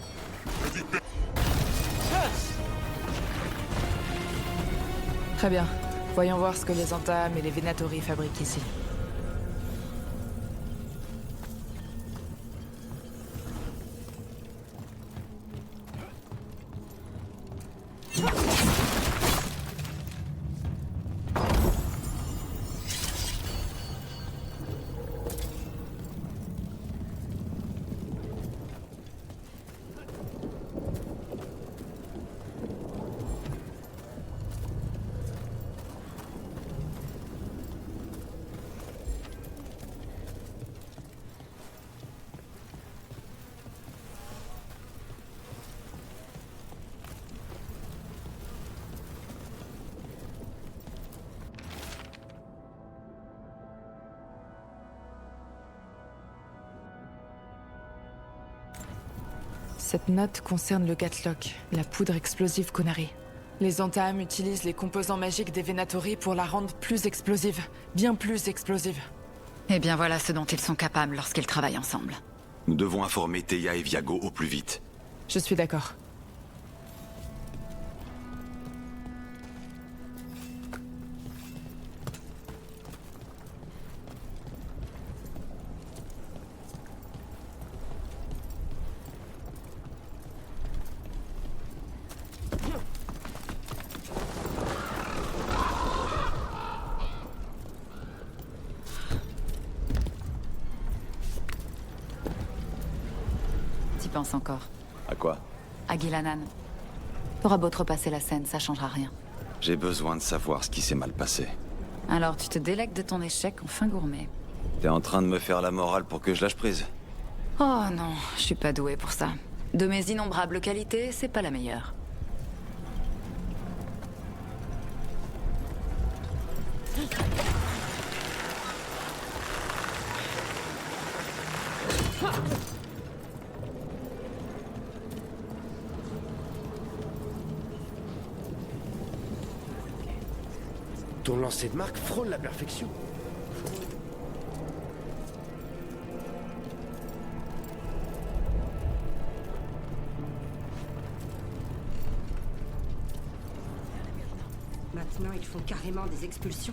Très bien. Voyons voir ce que les Entames et les Venatori fabriquent ici. Cette note concerne le Gatlock, la poudre explosive Konari. Les Antaam utilisent les composants magiques des Venatori pour la rendre plus explosive. Bien plus explosive. Eh bien voilà ce dont ils sont capables lorsqu'ils travaillent ensemble. Nous devons informer Théa et Viago au plus vite. Je suis d'accord. T'y penses encore? À quoi? À Gilanan. T'auras beau te repasser la scène, ça changera rien. J'ai besoin de savoir ce qui s'est mal passé. Alors tu te délectes de ton échec en fin gourmet. T'es en train de me faire la morale pour que je lâche prise? Oh non, je suis pas douée pour ça. De mes innombrables qualités, c'est pas la meilleure. Ton lancer de marque frôle la perfection. Maintenant, ils font carrément des expulsions.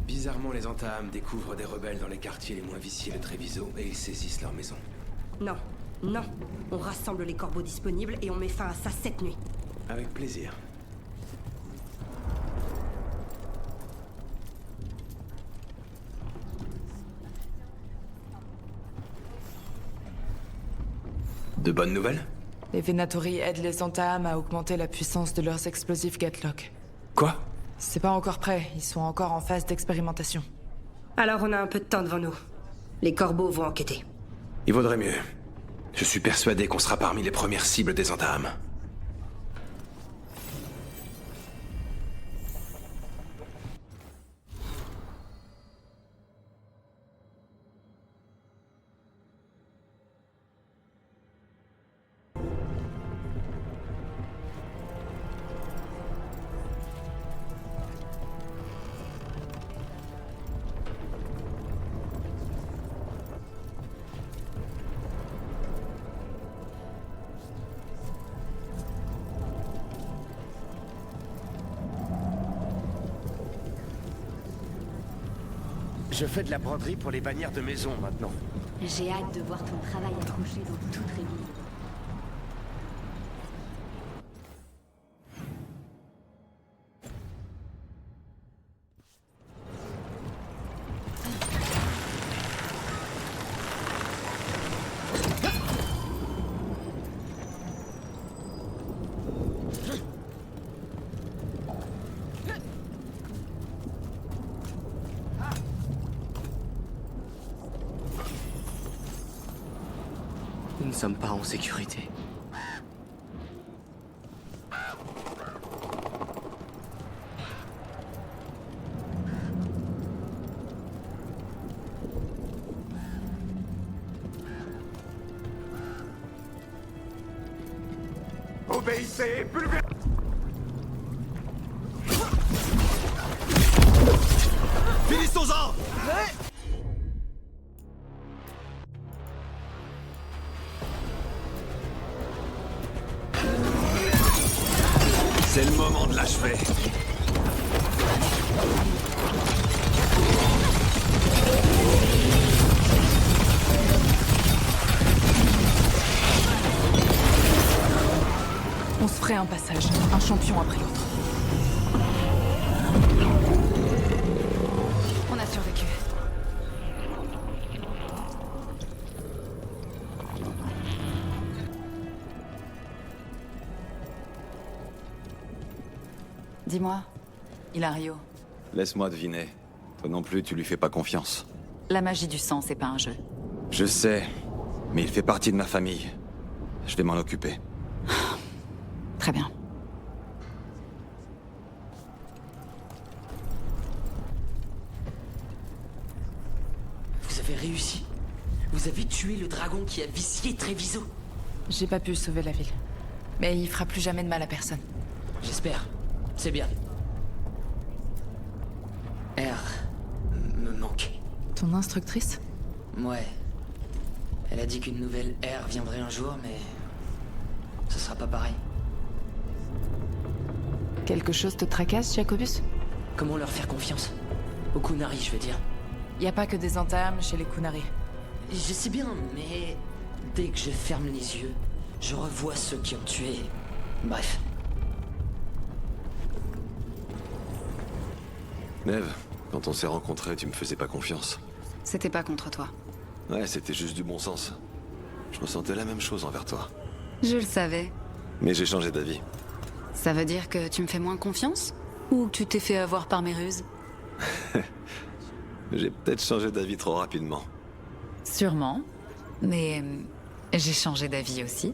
Bizarrement, les Antaam découvrent des rebelles dans les quartiers les moins viciés de Treviso et ils saisissent leur maison. Non, non. On rassemble les corbeaux disponibles et on met fin à ça cette nuit. Avec plaisir. De bonnes nouvelles? Les Venatori aident les Antaam à augmenter la puissance de leurs explosifs Gatlock. Quoi? C'est pas encore prêt, ils sont encore en phase d'expérimentation. Alors on a un peu de temps devant nous. Les corbeaux vont enquêter. Il vaudrait mieux. Je suis persuadé qu'on sera parmi les premières cibles des Antaam. Je fais de la broderie pour les bannières de maison maintenant. J'ai hâte de voir ton travail accroché dans toute Réville. Nous ne sommes pas en sécurité. Obéissez, pulvérisez. Finissons-en! C'est le moment de l'achever. On se ferait un passage, un champion après l'autre. On a survécu. Dis-moi, Hilario, Laisse-moi deviner. Toi non plus, tu lui fais pas confiance. la magie du sang, c'est pas un jeu. Je sais, mais il fait partie de ma famille. Je vais m'en occuper. Très bien. Vous avez réussi. Vous avez tué le dragon qui a vicié Treviso. J'ai pas pu sauver la ville. Mais il fera plus jamais de mal à personne. J'espère. C'est bien. R me manque. Ton instructrice? Ouais. Elle a dit qu'une nouvelle R viendrait un jour, mais... ce sera pas pareil. Quelque chose te tracasse, Jacobus? Comment leur faire confiance? Aux Kunari, je veux dire. Y a pas que des entames chez les Kunari. Je sais bien, mais... dès que je ferme les yeux, je revois ceux qui ont tué... Bref. Neve, quand on s'est rencontrés, tu me faisais pas confiance. C'était pas contre toi. Ouais, c'était juste du bon sens. Je ressentais la même chose envers toi. Je le savais. Mais j'ai changé d'avis. Ça veut dire que tu me fais moins confiance? Ou que tu t'es fait avoir par mes ruses? J'ai peut-être changé d'avis trop rapidement. Sûrement. Mais j'ai changé d'avis aussi.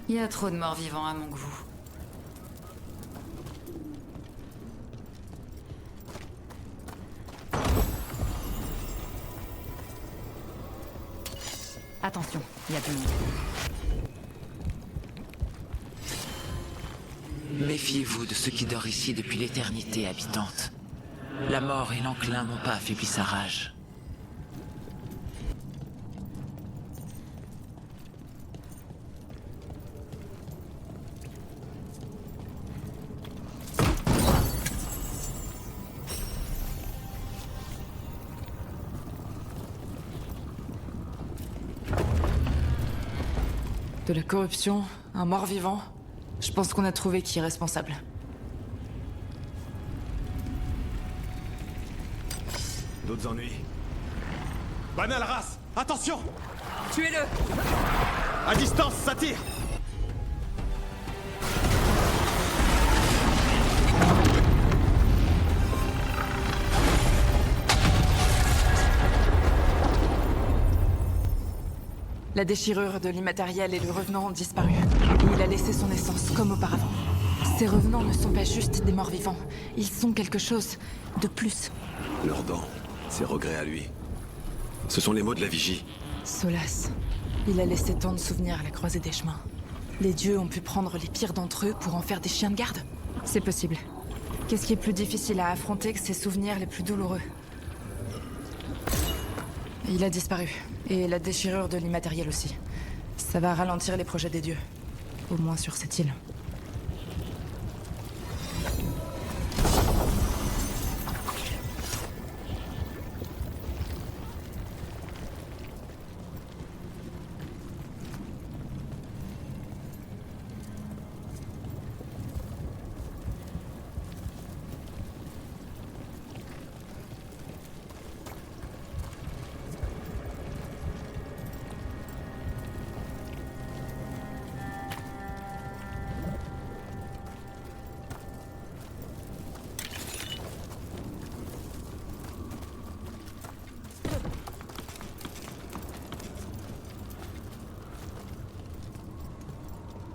Il y a trop de morts vivants à mon goût. Attention, il y a du monde. Méfiez-vous de ce qui dort ici depuis l'éternité habitante. La mort et l'enclin n'ont pas affaibli sa rage. De la corruption, un mort-vivant. Je pense qu'on a trouvé qui est responsable. D'autres ennuis. Banal race, attention! Tuez-le! À distance, ça tire! La déchirure de l'immatériel et le revenant ont disparu. Et il a laissé son essence, comme auparavant. Ces revenants ne sont pas juste des morts vivants. Ils sont quelque chose de plus. Leurs dents, ses regrets à lui. Ce sont les mots de la vigie. Solas. Il a laissé tant de souvenirs à la croisée des chemins. Les dieux ont pu prendre les pires d'entre eux pour en faire des chiens de garde. C'est possible. Qu'est-ce qui est plus difficile à affronter que ces souvenirs les plus douloureux? Il a disparu. Et la déchirure de l'immatériel aussi. Ça va ralentir les projets des dieux. Au moins sur cette île.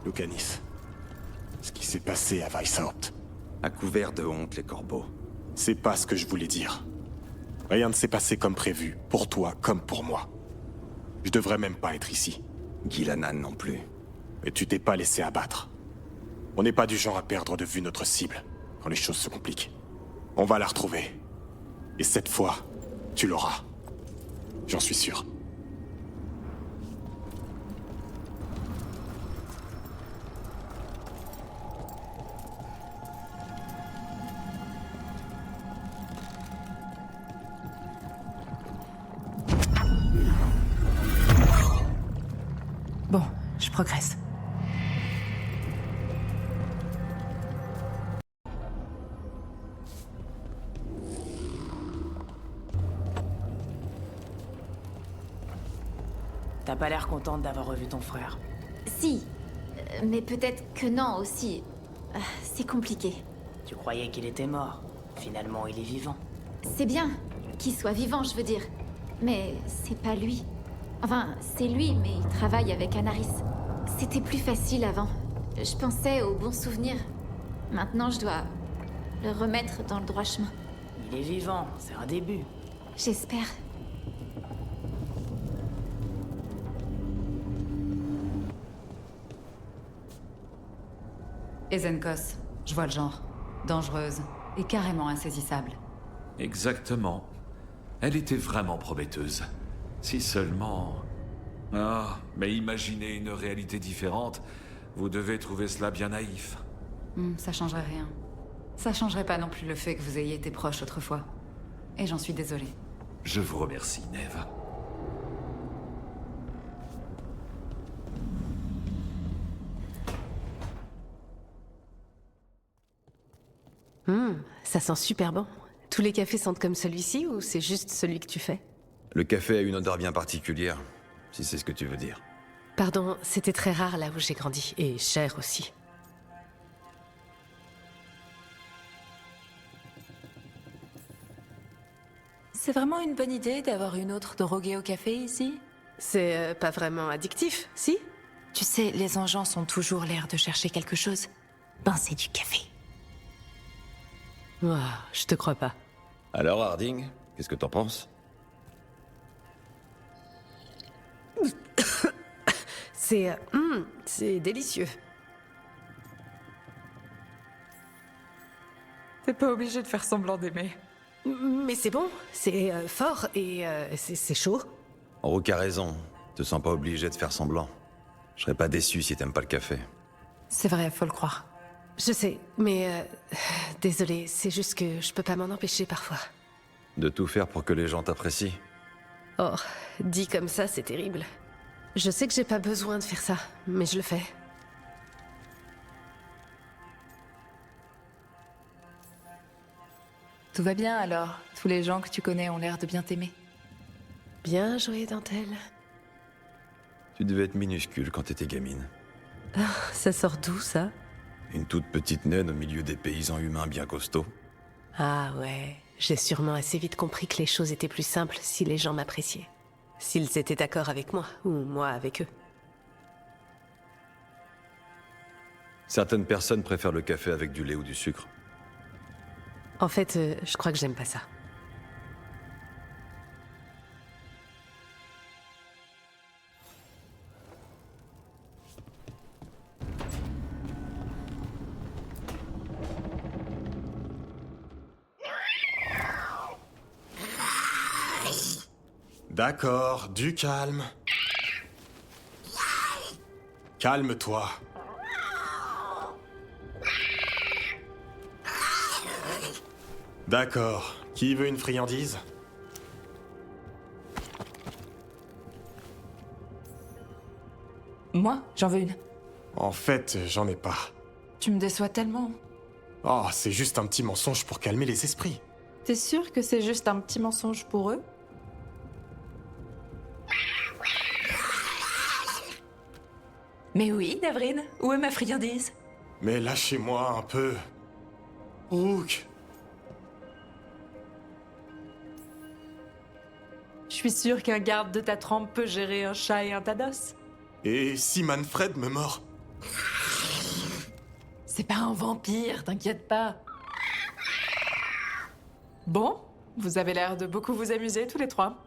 Lucanis, ce qui s'est passé à Weishaupt. À couvert de honte, les corbeaux. C'est pas ce que je voulais dire. Rien ne s'est passé comme prévu, pour toi comme pour moi. Je devrais même pas être ici. Gilanan non plus. Et tu t'es pas laissé abattre. On n'est pas du genre à perdre de vue notre cible, quand les choses se compliquent. On va la retrouver. Et cette fois, tu l'auras. J'en suis sûr. Bon, je progresse. T'as pas l'air contente d'avoir revu ton frère. Si, mais peut-être que non aussi. C'est compliqué. Tu croyais qu'il était mort. Finalement, il est vivant. C'est bien qu'il soit vivant, je veux dire. Mais c'est pas lui. Enfin, c'est lui, mais il travaille avec Anaris. C'était plus facile avant. Je pensais aux bons souvenirs. Maintenant, je dois le remettre dans le droit chemin. Il est vivant, c'est un début. J'espère. Ezenkos, je vois le genre. Dangereuse et carrément insaisissable. Exactement. Elle était vraiment prometteuse. Si seulement... Ah, mais imaginez une réalité différente. Vous devez trouver cela bien naïf. Ça changerait rien. Ça changerait pas non plus le fait que vous ayez été proches autrefois. Et j'en suis désolée. Je vous remercie, Neve. Ça sent super bon. Tous les cafés sentent comme celui-ci ou c'est juste celui que tu fais? Le café a une odeur bien particulière, si c'est ce que tu veux dire. Pardon, c'était très rare là où j'ai grandi, et cher aussi. C'est vraiment une bonne idée d'avoir une autre droguée au café ici? C'est pas vraiment addictif, si? Tu sais, les engeants ont toujours l'air de chercher quelque chose. Ben, c'est du café. Ouah, je te crois pas. Alors, Harding, qu'est-ce que t'en penses? C'est délicieux. T'es pas obligé de faire semblant d'aimer. Mais c'est bon, c'est fort et c'est chaud. Rook a raison, te sens pas obligé de faire semblant. Je serais pas déçu si t'aimes pas le café. C'est vrai, faut le croire. Je sais, mais désolé, c'est juste que je peux pas m'en empêcher parfois. De tout faire pour que les gens t'apprécient? Oh, dit comme ça, c'est terrible. Je sais que j'ai pas besoin de faire ça, mais je le fais. Tout va bien alors? Tous les gens que tu connais ont l'air de bien t'aimer. Bien joué, Dentelle. Tu devais être minuscule quand t'étais gamine. Ah, ça sort d'où, ça? Une toute petite naine au milieu des paysans humains bien costauds. Ah ouais, j'ai sûrement assez vite compris que les choses étaient plus simples si les gens m'appréciaient. S'ils étaient d'accord avec moi, ou moi avec eux. Certaines personnes préfèrent le café avec du lait ou du sucre. En fait, je crois que j'aime pas ça. D'accord, du calme. Calme-toi. D'accord. Qui veut une friandise? Moi, j'en veux une. En fait, j'en ai pas. Tu me déçois tellement. Oh, c'est juste un petit mensonge pour calmer les esprits. T'es sûr que c'est juste un petit mensonge pour eux? Mais oui, Navrine, où est ma friandise? Mais lâchez-moi un peu. Rook. Je suis sûre qu'un garde de ta trempe peut gérer un chat et un Thanos. Et si Manfred me mord? C'est pas un vampire, t'inquiète pas. Bon, vous avez l'air de beaucoup vous amuser tous les trois.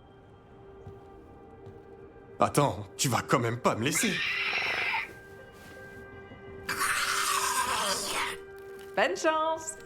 Attends, tu vas quand même pas me laisser. Bonne chance!